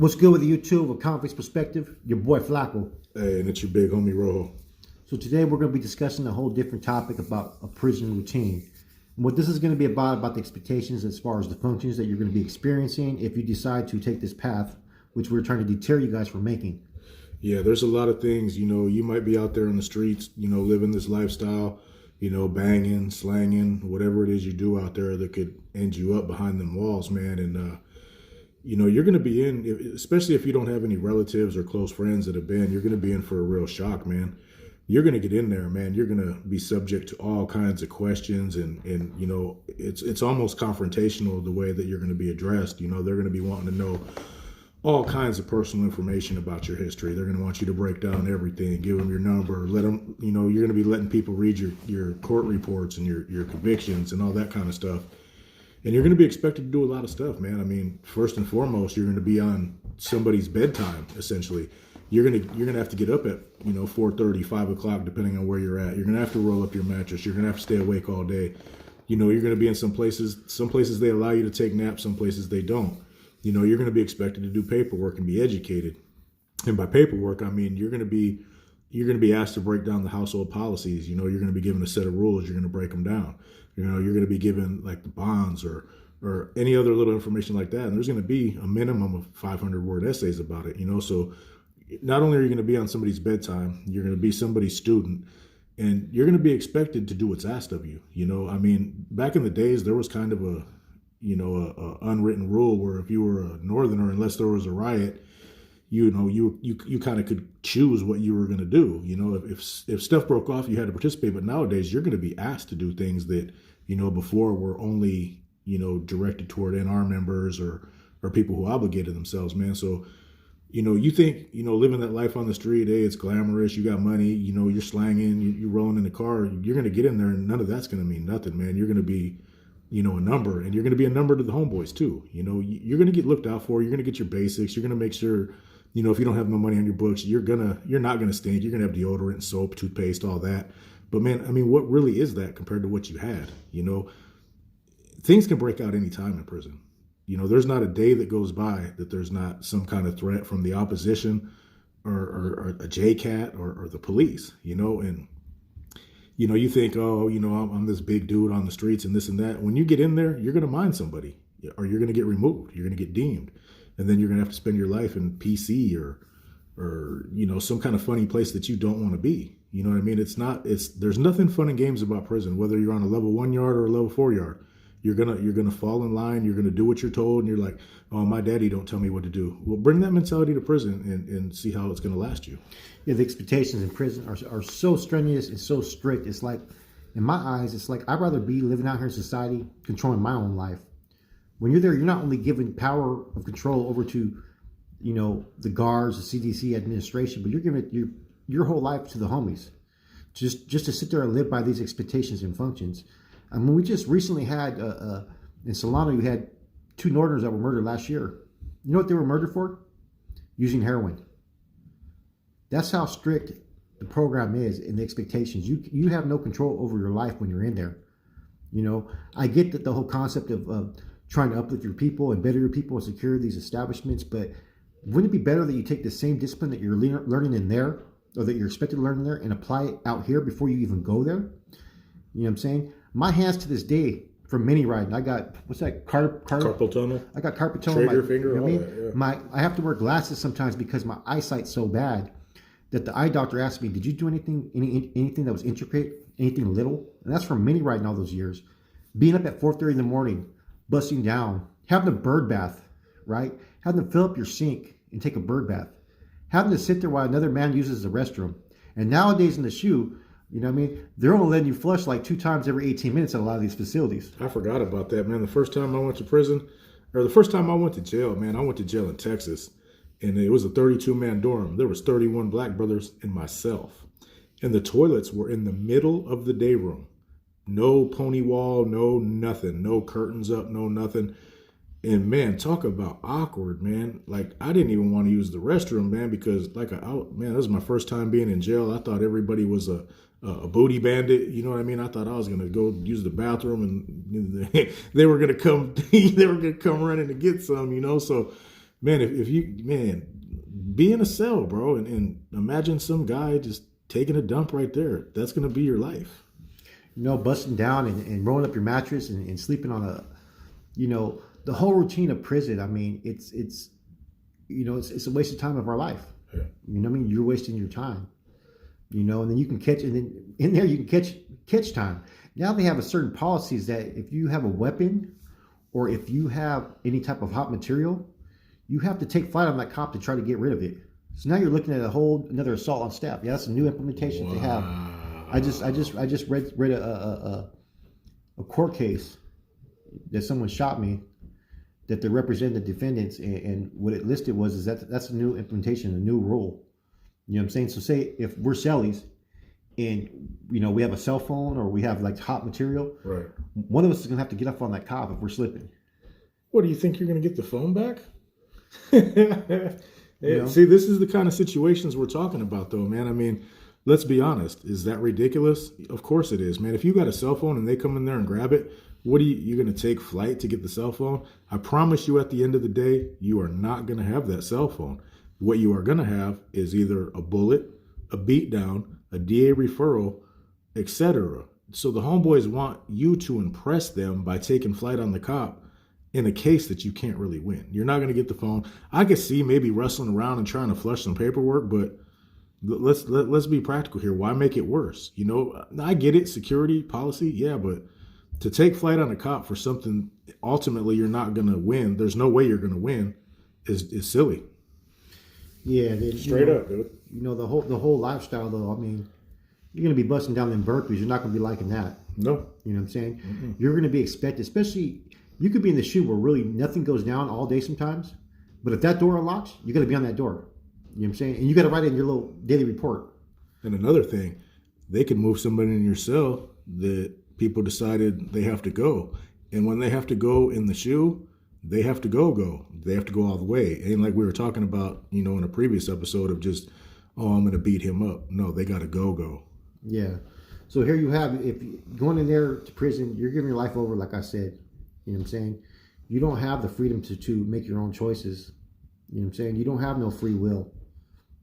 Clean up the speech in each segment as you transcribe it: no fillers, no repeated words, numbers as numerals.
What's good with the YouTube, a Convicts perspective? Your boy Flacco. Hey, and it's your big homie Rojo. So today we're going to be discussing a whole different topic about a prison routine. And what this is going to be about the expectations as far as the functions that you're going to be experiencing if you decide to take this path, which we're trying to deter you guys from making. Yeah, there's a lot of things, you might be out there on the streets, living this lifestyle, banging, slanging, whatever it is you do out there that could end you up behind them walls, man. And, you're going to be in, especially if you don't have any relatives or close friends that have been, you're going to be in for a real shock, man. You're going to get in there, man. You're going to be subject to all kinds of questions and it's almost confrontational the way that you're going to be addressed. They're going to be wanting to know all kinds of personal information about your history. They're going to want you to break down everything, give them your number, let them, you're going to be letting people read your court reports and your convictions and all that kind of stuff. And you're going to be expected to do a lot of stuff, man. I mean, first and foremost, you're going to be on somebody's bedtime, essentially. You're going to have to get up at, 4:30, 5 o'clock, depending on where you're at. You're going to have to roll up your mattress. You're going to have to stay awake all day. You're going to be in some places they allow you to take naps, some places they don't. You're going to be expected to do paperwork and be educated. And by paperwork, I mean, you're going to be asked to break down the household policies. You're going to be given a set of rules. You're going to break them down. You're going to be given like the bonds or any other little information like that. And there's going to be a minimum of 500 word essays about it, So not only are you going to be on somebody's bedtime, you're going to be somebody's student, and you're going to be expected to do what's asked of you. I mean, back in the days, there was kind of a unwritten rule where if you were a northerner, unless there was a riot, you kind of could choose what you were going to do. If stuff broke off, you had to participate. But nowadays, you're going to be asked to do things that before were only directed toward NR members or people who obligated themselves, man. So you think living that life on the street, hey, it's glamorous, you got money, you're slanging, you're rolling in the car, you're going to get in there, and none of that's going to mean nothing, man. You're going to be a number, and you're going to be a number to the homeboys too. You're going to get looked out for. You're going to get your basics. You're going to make sure, if you don't have no money on your books, you're not going to stink. You're going to have deodorant, soap, toothpaste, all that. But man, I mean, what really is that compared to what you had? Things can break out any time in prison. There's not a day that goes by that there's not some kind of threat from the opposition or a JCAT or the police, and you think, oh, I'm this big dude on the streets and this and that. When you get in there, you're going to mind somebody, or you're going to get removed. You're going to get deemed. And then you're going to have to spend your life in PC or some kind of funny place that you don't want to be. You know what I mean? There's nothing fun and games about prison, whether you're on a level 1 yard or a level 4 yard. You're gonna fall in line. You're gonna do what you're told, and you're like, "Oh, my daddy don't tell me what to do." Well, bring that mentality to prison and see how it's gonna last you. Yeah, the expectations in prison are so strenuous and so strict. It's like, in my eyes, it's like I'd rather be living out here in society, controlling my own life. When you're there, you're not only giving power of control over to, the guards, the CDC administration, but you're giving your whole life to the homies, just to sit there and live by these expectations and functions. I mean, we just recently had, in Solano, you had 2 Northerners that were murdered last year. You know what they were murdered for? Using heroin. That's how strict the program is and the expectations. You have no control over your life when you're in there. I get that the whole concept of trying to uplift your people and better your people and secure these establishments, but wouldn't it be better that you take the same discipline that you're learning in there, or that you're expected to learn in there, and apply it out here before you even go there? You know what I'm saying? My hands to this day from mini riding. I got, what's that? Carpal tunnel. I got carpal tunnel. Trigger finger. All that, yeah. I have to wear glasses sometimes because my eyesight's so bad that the eye doctor asked me, "Did you do anything that was intricate, anything little?" And that's from mini riding all those years. Being up at 4:30 in the morning, busting down, having a bird bath, right? Having to fill up your sink and take a bird bath, having to sit there while another man uses the restroom. And nowadays in the shoe, they're only letting you flush like 2 times every 18 minutes at a lot of these facilities. I forgot about that, man. The first time I went to prison, or the first time I went to jail, man, I went to jail in Texas, and it was a 32-man dorm. There was 31 black brothers and myself, and the toilets were in the middle of the day room. No pony wall, no nothing, no curtains up, no nothing. And man, talk about awkward, man. Like, I didn't even want to use the restroom, man, because that was my first time being in jail. I thought everybody was a booty bandit. You know what I mean? I thought I was going to go use the bathroom and they were going to come, they were going to come running to get some, So Man, if you, man, be in a cell, bro, and imagine some guy just taking a dump right there. That's going to be your life. Busting down and rolling up your mattress and sleeping on the whole routine of prison. I mean, it's a waste of time of our life. Yeah. You know what I mean? You're wasting your time. And then you can and then in there you can catch time. Now they have a certain policies that if you have a weapon or if you have any type of hot material, you have to take flight on that cop to try to get rid of it. So now you're looking at another assault on staff. Yeah, that's a new implementation they have. I just read a court case that someone shot me that they represent the defendants, and what it listed is that's a new implementation, a new rule. You know what I'm saying? So say if we're cellies and we have a cell phone or we have like hot material, right? One of us is gonna have to get up on that cop if we're slipping. What, do you think you're gonna get the phone back? See, this is the kind of situations we're talking about, though, man. I mean, let's be honest. Is that ridiculous? Of course it is, man. If you got a cell phone and they come in there and grab it, what are you going to take flight to get the cell phone? I promise you, at the end of the day, you are not going to have that cell phone. What you are going to have is either a bullet, a beatdown, a DA referral, etc. So the homeboys want you to impress them by taking flight on the cop in a case that you can't really win. You're not going to get the phone. I could see maybe wrestling around and trying to flush some paperwork, but let's be practical here. Why make it worse? I get it, security policy, yeah, but to take flight on a cop for something ultimately you're not going to win, there's no way you're going to win, is silly. Yeah, straight up, dude. The whole lifestyle, though. I mean, you're going to be busting down in Berkeley's. You're not going to be liking that. No. You know what I'm saying? Mm-hmm. You're going to be expected, especially. You could be in the shoe where really nothing goes down all day sometimes, but if that door unlocks, you got to be on that door. You know what I'm saying? And you got to write it in your little daily report. And another thing, they can move somebody in your cell that people decided they have to go. And when they have to go in the shoe, they have to go. They have to go all the way. And like we were talking about, in a previous episode of just, I'm going to beat him up. No, they got to go. Yeah. So here you have, if going in there to prison, you're giving your life over, like I said. You know what I'm saying? You don't have the freedom to make your own choices. You know what I'm saying? You don't have no free will.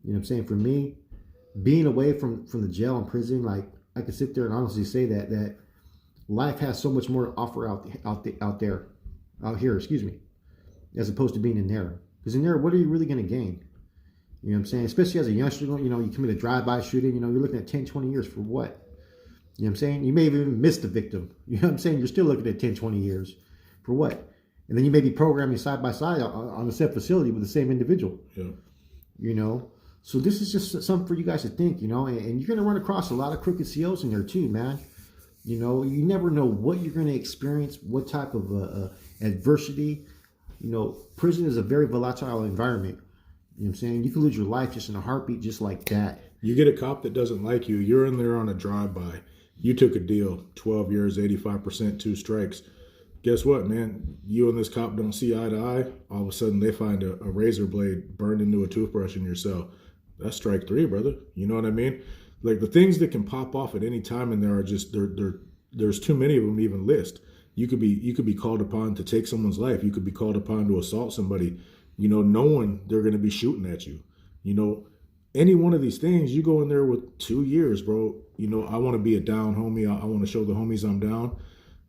You know what I'm saying? For me, being away from the jail and prison, like I could sit there and honestly say that life has so much more to offer out here, as opposed to being in there. Because in there, what are you really going to gain? You know what I'm saying? Especially as a youngster, you commit a drive-by shooting, you're looking at 10, 20 years for what? You know what I'm saying? You may have even missed the victim. You know what I'm saying? You're still looking at 10, 20 years. For what? And then you may be programming side by side on the said facility with the same individual. Yeah. So this is just something for you guys to think, and you're going to run across a lot of crooked COs in there too, man. You never know what you're going to experience, what type of adversity. Prison is a very volatile environment. You know what I'm saying? You can lose your life just in a heartbeat, just like that. You get a cop that doesn't like you. You're in there on a drive-by. You took a deal, 12 years, 85%, 2 strikes. Guess what, man? You and this cop don't see eye to eye. All of a sudden, they find a razor blade burned into a toothbrush in your cell. That's strike 3, brother. You know what I mean? Like, the things that can pop off at any time in there are just there's too many of them to even list. You could be called upon to take someone's life. You could be called upon to assault somebody. Knowing they're going to be shooting at you. Any one of these things, you go in there with 2 years, bro. I want to be a down homie. I want to show the homies I'm down.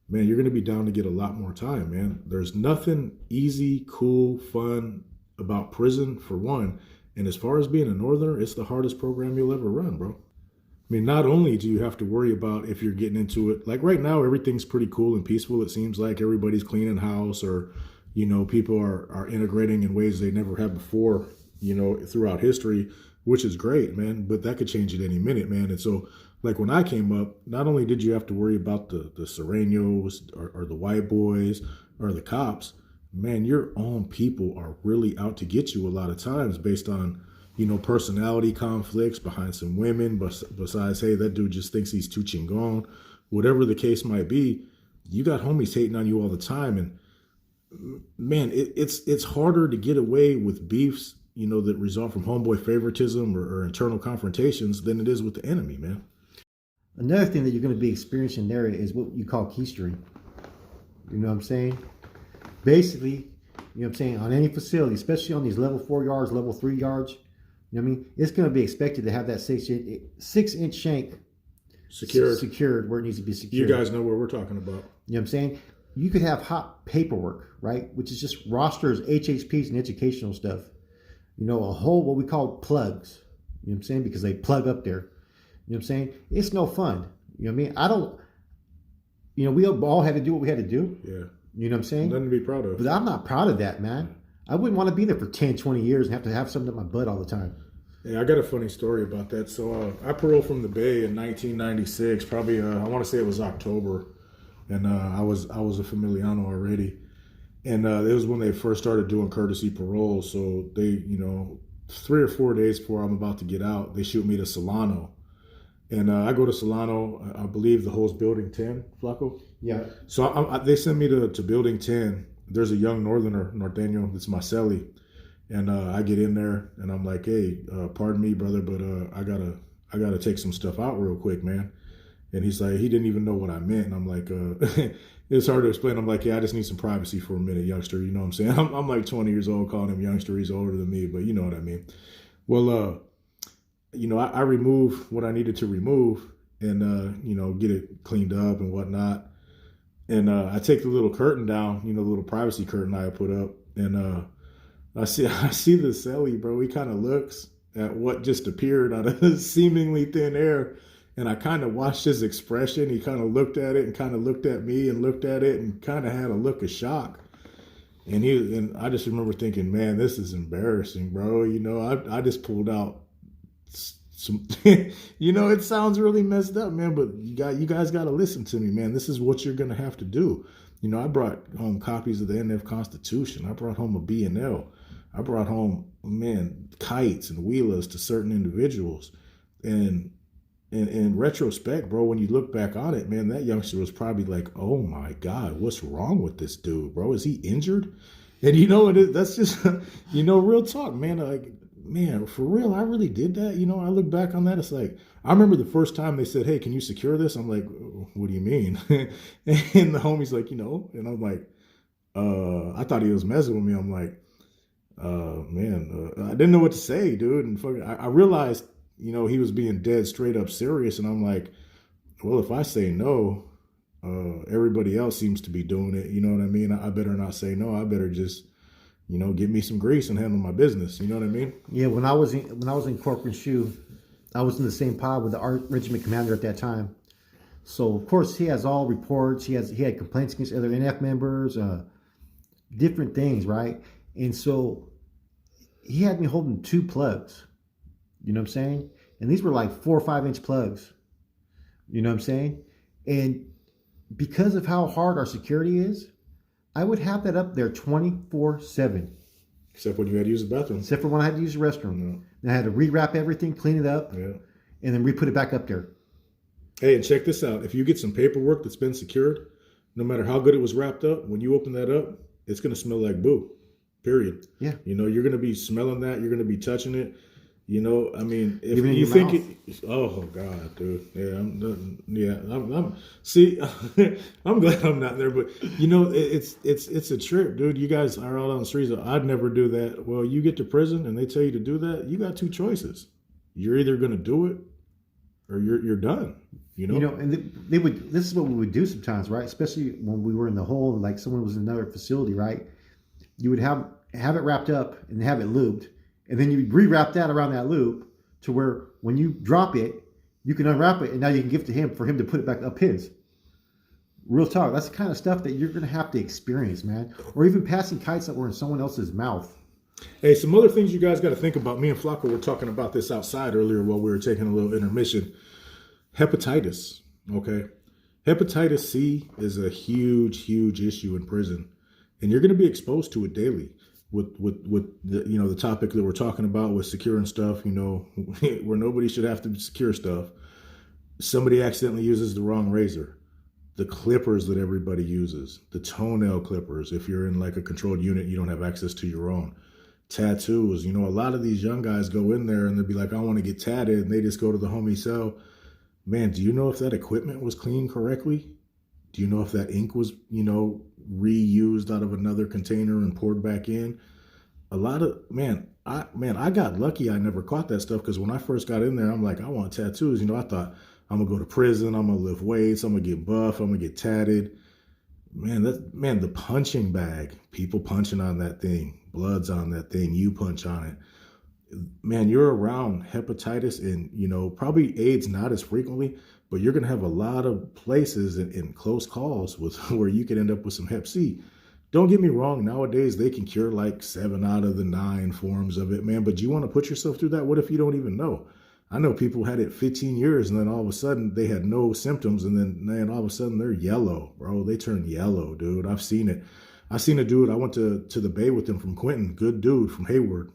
Man, you're going to be down to get a lot more time, man. There's nothing easy, cool, fun about prison, for one. And as far as being a northerner, it's the hardest program you'll ever run, bro. I mean, not only do you have to worry about if you're getting into it, like right now, everything's pretty cool and peaceful. It seems like everybody's cleaning house, or, people are integrating in ways they never have before, throughout history, which is great, man. But that could change at any minute, man. And so, like when I came up, not only did you have to worry about the Serenos or the white boys or the cops, man, your own people are really out to get you a lot of times based on, personality conflicts behind some women, besides, hey, that dude just thinks he's too chingon, whatever the case might be. You got homies hating on you all the time. And man, it's harder to get away with beefs, that result from homeboy favoritism or internal confrontations than it is with the enemy, man. Another thing that you're going to be experiencing there is what you call keystering. You know what I'm saying? Basically, You know what I'm saying? On any facility, especially on these level 4 yards, level 3 yards, you know what I mean? It's going to be expected to have that 6-inch shank secured where it needs to be secured. You guys know what we're talking about. You know what I'm saying? You could have hot paperwork, right? Which is just rosters, HHPs, and educational stuff. You know, a whole what we call plugs. You know what I'm saying? Because they plug up there. You know what I'm saying? It's no fun. You know what I mean? I don't, you know, we all had to do what we had to do. Yeah. You know what I'm saying? Nothing to be proud of. But I'm not proud of that, man. I wouldn't want to be there for 10, 20 years and have to have something in my butt all the time. Yeah, I got a funny story about that. So I paroled from the Bay in 1996. Probably, I want to say it was October, and I was a Familiano already. And it was when they first started doing courtesy parole. So they, you know, 3 or 4 days before I'm about to get out, they shoot me to Solano. And I go to Solano, I believe the hole's building 10, Flaco? Yeah. So they sent me to building 10. There's a young northerner, Norteño, that's my cellie. And I get in there and I'm like, hey, pardon me, brother, but I gotta take some stuff out real quick, man. And he's like, he didn't even know what I meant. And I'm like, it's hard to explain. I'm like, yeah, I just need some privacy for a minute, youngster. You know what I'm saying? I'm like 20 years old, calling him youngster. He's older than me, but you know what I mean. Well, you know, I remove what I needed to remove and, you know, get it cleaned up and whatnot. And I take the little curtain down, you know, the little privacy curtain I put up. And I see the cellie, bro. He kind of looks at what just appeared out of seemingly thin air. And I kind of watched his expression. He kind of looked at it and kind of looked at me and looked at it and kind of had a look of shock. And I just remember thinking, man, this is embarrassing, bro. You know, I just pulled out some, you know, it sounds really messed up, man, but you guys got to listen to me, man. This is what you're going to have to do. You know, I brought home copies of the NF Constitution. I brought home a B&L. I brought home, man, kites and wheelers to certain individuals. And in retrospect, bro, when you look back on it, man, that youngster was probably like, oh my God, what's wrong with this dude, bro? Is he injured? And you know, that's just, you know, real talk, man. Like, man, for real, I really did that. You know, I look back on that. It's like, I remember the first time they said, hey, can you secure this? I'm like, what do you mean? And the homie's like, you know, and I'm like, I thought he was messing with me. I'm like, man, I didn't know what to say, dude. And I realized, you know, he was being dead straight up serious. And I'm like, well, if I say no, everybody else seems to be doing it. You know what I mean? I better not say no. I better just, you know, get me some grease and handle my business. You know what I mean? Yeah. When I was in Corcoran Shoe, I was in the same pod with the regiment commander at that time. So of course he has all reports. He had complaints against other NF members, different things, right? And so he had me holding 2 plugs. You know what I'm saying? And these were like 4 or 5 inch plugs. You know what I'm saying? And because of how hard our security is, I would have that up there 24/7. Except when you had to use the bathroom. Except for when I had to use the restroom. Yeah. And I had to rewrap everything, clean it up, and then re-put it back up there. Hey, and check this out. If you get some paperwork that's been secured, no matter how good it was wrapped up, when you open that up, it's going to smell like boo. Period. Yeah. You know, you're going to be smelling that. You're going to be touching it. You know, I mean, if even you think it, oh God, dude, yeah, I'm see, I'm glad I'm not there, but you know, it's a trip, dude. You guys are out on the streets. I'd never do that. Well, you get to prison and they tell you to do that. You got 2 choices. You're either going to do it or you're done. You know, and they would. This is what we would do sometimes, right? Especially when we were in the hole, like someone was in another facility, right? You would have it wrapped up and have it lubed. And then you rewrap that around that loop to where when you drop it, you can unwrap it and now you can give it to him for him to put it back up his. Real talk. That's the kind of stuff that you're going to have to experience, man. Or even passing kites that were in someone else's mouth. Hey, some other things you guys got to think about. Me and Flaco were talking about this outside earlier while we were taking a little intermission. Hepatitis, okay? Hepatitis C is a huge, huge issue in prison. And you're going to be exposed to it daily. With the, you know, the topic that we're talking about with securing stuff, you know, where nobody should have to secure stuff. Somebody accidentally uses the wrong razor. The clippers that everybody uses, the toenail clippers. If you're in like a controlled unit, you don't have access to your own. Tattoos, you know, a lot of these young guys go in there and they'll be like, I want to get tatted. And they just go to the homie cell. Man, do you know if that equipment was cleaned correctly? Do you know if that ink was, reused out of another container and poured back in? A lot of I got lucky. I never caught that stuff because when I first got in there, I'm like, I want tattoos. I thought I'm gonna go to prison. I'm gonna lift weights. I'm gonna get buff. I'm gonna get tatted. The punching bag, people punching on that thing, blood's on that thing. You punch on it. Man, you're around hepatitis and probably AIDS not as frequently, but you're gonna have a lot of places in close calls with where you could end up with some Hep C. Don't get me wrong, nowadays they can cure like 7 out of the 9 forms of it, man. But do you want to put yourself through that? What if you don't even know? I know people had it 15 years and then all of a sudden they had no symptoms and then, man, all of a sudden they're yellow, bro. They turn yellow, dude. I've seen it. I seen a dude, I went to the Bay with him from Quentin, good dude from Hayward.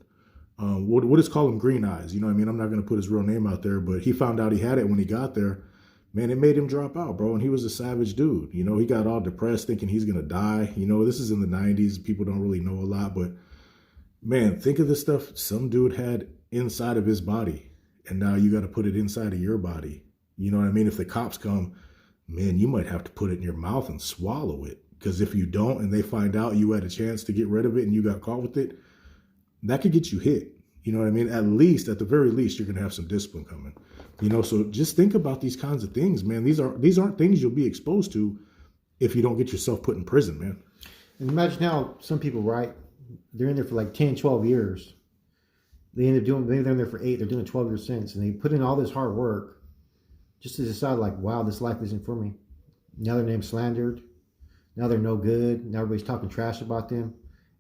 What is call him Green Eyes? You know what I mean? I'm not going to put his real name out there, but he found out he had it when he got there. Man, it made him drop out, bro. And he was a savage dude. He got all depressed thinking he's going to die. This is in the 90s. People don't really know a lot. But, man, think of the stuff some dude had inside of his body. And now you got to put it inside of your body. You know what I mean? If the cops come, man, you might have to put it in your mouth and swallow it. Because if you don't and they find out you had a chance to get rid of it and you got caught with it, that could get you hit. You know what I mean? At the very least, you're going to have some discipline coming. So just think about these kinds of things, man. These aren't things you'll be exposed to if you don't get yourself put in prison, man. And imagine how some people, right? They're in there for like 10, 12 years. They're in there for 8, they're doing a 12-year sentence, and they put in all this hard work just to decide, like, wow, this life isn't for me. Now their name's slandered. Now they're no good. Now everybody's talking trash about them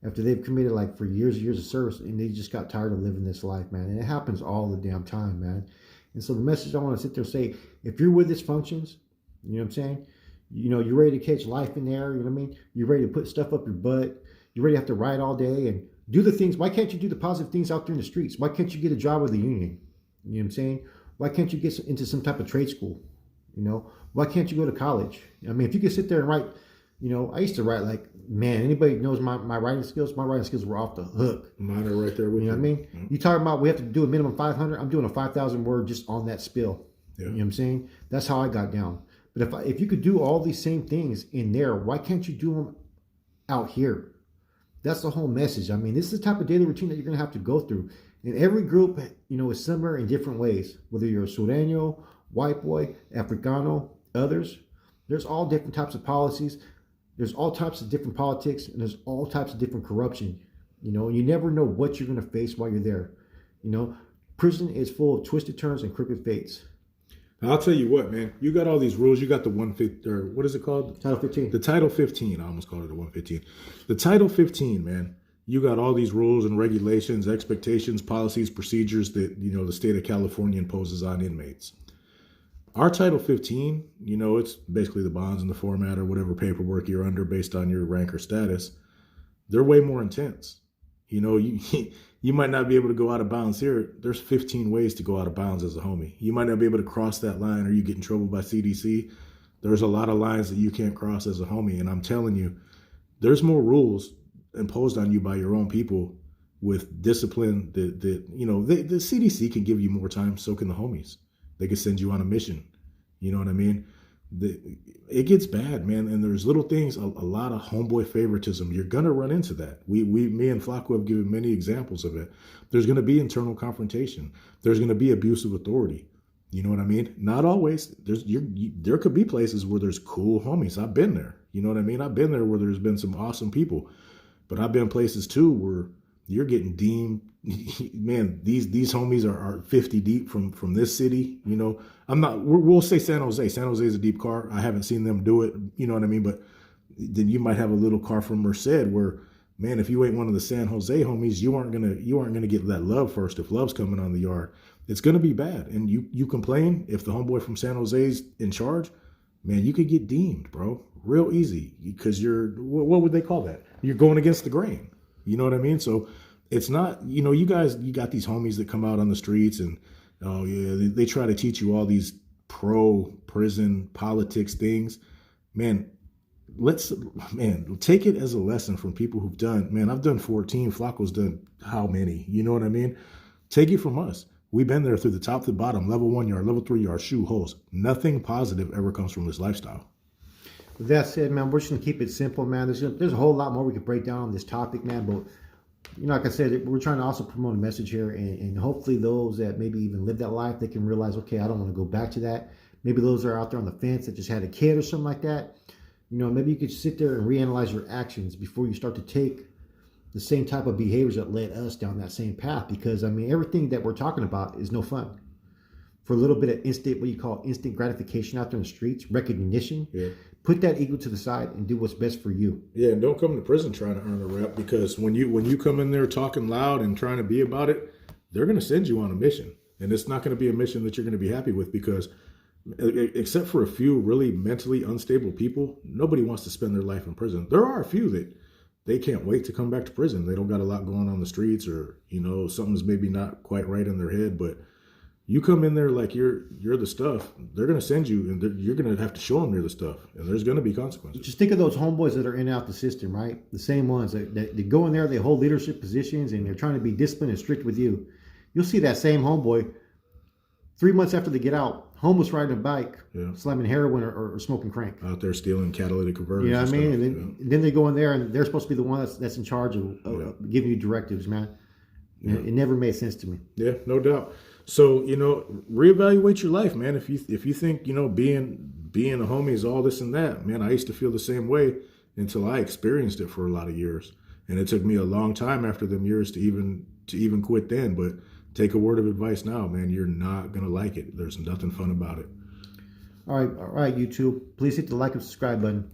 after they've committed, like, for years and years of service, and they just got tired of living this life, man. And it happens all the damn time, man. And so the message I want to sit there and say, if you're with dysfunctions, you know what I'm saying? You're ready to catch life in there, you know what I mean? You're ready to put stuff up your butt. You're ready to have to ride all day and do the things. Why can't you do the positive things out there in the streets? Why can't you get a job with the union? You know what I'm saying? Why can't you get into some type of trade school? Why can't you go to college? I mean, if you could sit there and write, I used to write like, man, anybody knows my writing skills were off the hook. Mine are right there with you. You know what I mean? Mm-hmm. You talking about we have to do a minimum 500. I'm doing a 5,000 word just on that spill. Yeah. You know what I'm saying? That's how I got down. But if you could do all these same things in there, why can't you do them out here? That's the whole message. I mean, this is the type of daily routine that you're going to have to go through. And every group, is similar in different ways. Whether you're a Sureño, white boy, Africano, others, there's all different types of policies. There's all types of different politics, and there's all types of different corruption. You never know what you're going to face while you're there. Prison is full of twisted turns and crooked fates. I'll tell you what, man. You got all these rules. You got the 150, or what is it called? Title 15. The Title 15. I almost called it the 115. The Title 15, man. You got all these rules and regulations, expectations, policies, procedures that, the state of California imposes on inmates. Our Title 15, it's basically the bonds and the format or whatever paperwork you're under based on your rank or status. They're way more intense. You might not be able to go out of bounds here. There's 15 ways to go out of bounds as a homie. You might not be able to cross that line or you get in trouble by CDC. There's a lot of lines that you can't cross as a homie. And I'm telling you, there's more rules imposed on you by your own people with discipline that the CDC can give you more time, so can the homies. They could send you on a mission. You know what I mean? It gets bad, man. And there's little things, a lot of homeboy favoritism. You're going to run into that. Me and Flacco have given many examples of it. There's going to be internal confrontation. There's going to be abuse of authority. You know what I mean? Not always. There could be places where there's cool homies. I've been there. You know what I mean? I've been there where there's been some awesome people. But I've been places too where you're getting deemed, man, these homies are 50 deep from this city. We'll say San Jose. San Jose is a deep car. I haven't seen them do it. You know what I mean? But then you might have a little car from Merced where, man, if you ain't one of the San Jose homies, you aren't gonna get that love first. If love's coming on the yard, it's gonna be bad. And you complain if the homeboy from San Jose's in charge, man, you could get deemed, bro, real easy because what would they call that? You're going against the grain. You know what I mean? So it's not, you got these homies that come out on the streets and, oh yeah, they try to teach you all these pro-prison politics things. Man, take it as a lesson from people who've done, man, I've done 14, Flacco's done how many? You know what I mean? Take it from us. We've been there through the top to the bottom, level 1 yard, level 3 yard, shoe holes. Nothing positive ever comes from this lifestyle. With that said, man, we're just gonna keep it simple, man. There's a whole lot more we could break down on this topic, man. But like I said, we're trying to also promote a message here, and hopefully those that maybe even live that life, they can realize, okay, I don't want to go back to that. Maybe those that are out there on the fence that just had a kid or something like that. Maybe you could sit there and reanalyze your actions before you start to take the same type of behaviors that led us down that same path. Because everything that we're talking about is no fun. For a little bit of instant gratification out there in the streets, recognition. Yeah. Put that ego to the side and do what's best for you. Yeah, and don't come to prison trying to earn a rep, because when you come in there talking loud and trying to be about it, they're going to send you on a mission. And it's not going to be a mission that you're going to be happy with, because except for a few really mentally unstable people, nobody wants to spend their life in prison. There are a few that they can't wait to come back to prison. They don't got a lot going on the streets, or, something's maybe not quite right in their head, but you come in there like you're the stuff, they're going to send you, and you're going to have to show them you're the stuff, and there's going to be consequences. Just think of those homeboys that are in and out the system, right? The same ones that go in there, they hold leadership positions, and they're trying to be disciplined and strict with you. You'll see that same homeboy 3 months after they get out, homeless, riding a bike, slamming heroin or smoking crank. Out there stealing catalytic converters. You know what I mean? And then they go in there, and they're supposed to be the one that's in charge of giving you directives, man. Yeah. It never made sense to me. Yeah, no doubt. So, reevaluate your life, man. If you think, being a homie is all this and that, man, I used to feel the same way until I experienced it for a lot of years. And it took me a long time after them years to even quit then. But take a word of advice now, man, you're not going to like it. There's nothing fun about it. All right, YouTube. Please hit the like and subscribe button.